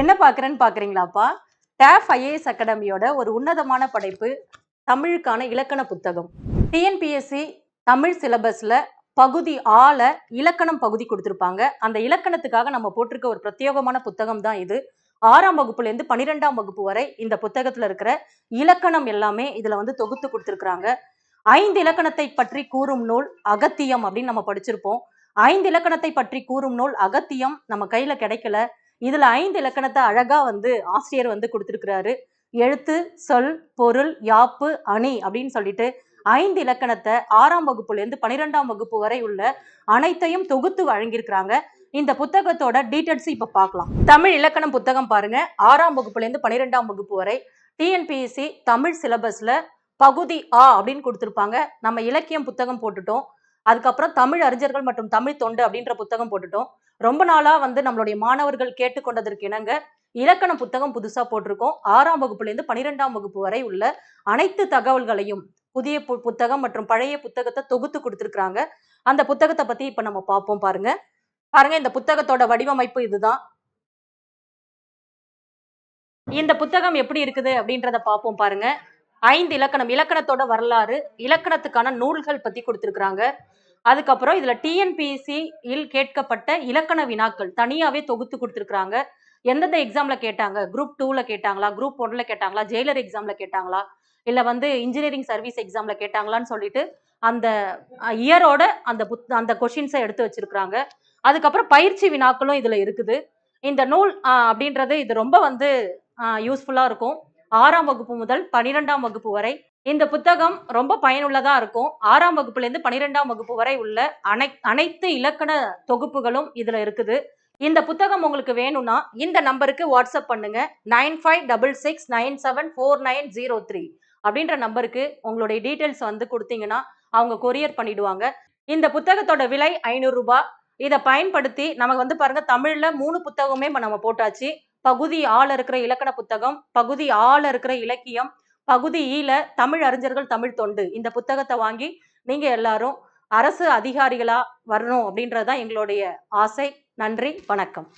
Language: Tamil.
என்ன பாக்குறேன்னு பாக்குறீங்களாப்பா? டேஃப் ஐஏஎஸ் அகாடமியோட ஒரு உன்னதமான படைப்பு தமிழுக்கான இலக்கண புத்தகம். டிஎன்பிஎஸ்சி தமிழ் சிலபஸ்ல பகுதி ஆல இலக்கணம் பகுதி கொடுத்திருப்பாங்க. அந்த இலக்கணத்துக்காக நம்ம போட்டிருக்க ஒரு பிரத்யேகமான புத்தகம் தான் இது. 6ஆம் வகுப்புல இருந்து 12ஆம் வகுப்பு வரை இந்த புத்தகத்துல இருக்கிற இலக்கணம் எல்லாமே இதுல வந்து தொகுத்து கொடுத்திருக்கிறாங்க. 5 இலக்கணத்தை பற்றி கூறும் நூல் அகத்தியம் அப்படின்னு நம்ம படிச்சிருப்போம். 5 இலக்கணத்தை பற்றி கூறும் நூல் அகத்தியம் நம்ம கையில கிடைக்கல. இதுல 5 இலக்கணத்தை அழகா வந்து ஆசிரியர் வந்து கொடுத்திருக்கிறாரு. எழுத்து, சொல், பொருள், யாப்பு, அணி அப்படின்னு சொல்லிட்டு 5 இலக்கணத்தை 6ஆம் வகுப்புல இருந்து 12ஆம் வகுப்பு வரை உள்ள அனைத்தையும் தொகுத்து வழங்கியிருக்கிறாங்க. இந்த புத்தகத்தோட டீடைல்ஸ் இப்ப பார்க்கலாம். தமிழ் இலக்கணம் புத்தகம் பாருங்க. 6ஆம் வகுப்புல இருந்து 12ஆம் வகுப்பு வரை டிஎன்பிஎஸ்சி தமிழ் சிலபஸ்ல பகுதி ஆ அப்படின்னு கொடுத்திருப்பாங்க. நம்ம இலக்கியம் புத்தகம் போட்டுட்டோம். அதுக்கப்புறம் தமிழ் அறிஞர்கள் மற்றும் தமிழ் தொண்டு அப்படின்ற புத்தகம் போட்டுட்டோம். ரொம்ப நாளா வந்து நம்மளுடைய மாணவர்கள் கேட்டுக்கொண்டதற்கு இணங்க இலக்கண புத்தகம் புதுசா போட்டிருக்கோம். 6ஆம் வகுப்புல இருந்து 12ஆம் வகுப்பு வரை உள்ள அனைத்து தகவல்களையும் புதிய புத்தகம் மற்றும் பழைய புத்தகத்தை தொகுத்து கொடுத்திருக்கிறாங்க. அந்த புத்தகத்தை பத்தி இப்ப நம்ம பார்ப்போம். பாருங்க இந்த புத்தகத்தோட வடிவமைப்பு இதுதான். இந்த புத்தகம் எப்படி இருக்குது அப்படின்றத பார்ப்போம். பாருங்க 5 இலக்கணம், இலக்கணத்தோட வரலாறு, இலக்கணத்துக்கான நூல்கள் பத்தி கொடுத்திருக்கிறாங்க. அதுக்கப்புறம் இதுல டிஎன்பிஎஸ்சி இல் கேட்கப்பட்ட இலக்கண வினாக்கள் தனியாவே தொகுத்து கொடுத்திருக்கிறாங்க. எந்தெந்த எக்ஸாம்ல கேட்டாங்க, குரூப் 2ல கேட்டாங்களா, குரூப் 1ல கேட்டாங்களா, ஜெயிலர் எக்ஸாம்ல கேட்டாங்களா, இல்ல வந்து இன்ஜினியரிங் சர்வீஸ் எக்ஸாம்ல கேட்டாங்களான்னு சொல்லிட்டு அந்த இயரோட அந்த கொஷின்ஸை எடுத்து வச்சிருக்கிறாங்க. அதுக்கப்புறம் பயிற்சி வினாக்களும் இதுல இருக்குது. இந்த நூல் அப்படின்றது இது ரொம்ப வந்து யூஸ்ஃபுல்லா இருக்கும். 6ஆம் வகுப்பு முதல் 12ஆம் வகுப்பு வரை இந்த புத்தகம் ரொம்ப பயனுள்ளதா இருக்கும். 6ஆம் வகுப்புல இருந்து 12ஆம் வகுப்பு வரை உள்ள அனைத்து இலக்கண தொகுப்புகளும் இதுல இருக்குது. இந்த புத்தகம் உங்களுக்கு வேணும்னா இந்த நம்பருக்கு வாட்ஸ்அப் பண்ணுங்க. 9566974903 அப்படின்ற நம்பருக்கு உங்களுடைய டீடைல்ஸ் வந்து கொடுத்தீங்கன்னா அவங்க கொரியர் பண்ணிடுவாங்க. இந்த புத்தகத்தோட விலை 500 ரூபாய். இதை பயன்படுத்தி நமக்கு வந்து பாருங்க தமிழ்ல 3 புத்தகமே நம்ம போட்டாச்சு. பகுதி ஆல இருக்கிற இலக்கண புத்தகம், பகுதி ஆல இருக்கிற இலக்கியம், பகுதி ஈல தமிழ் அறிஞர்கள் தமிழ் தொண்டு. இந்த புத்தகத்தை வாங்கி நீங்க எல்லாரும் அரசு அதிகாரிகளா வரணும் அப்படின்றதுதான் எங்களுடைய ஆசை. நன்றி, வணக்கம்.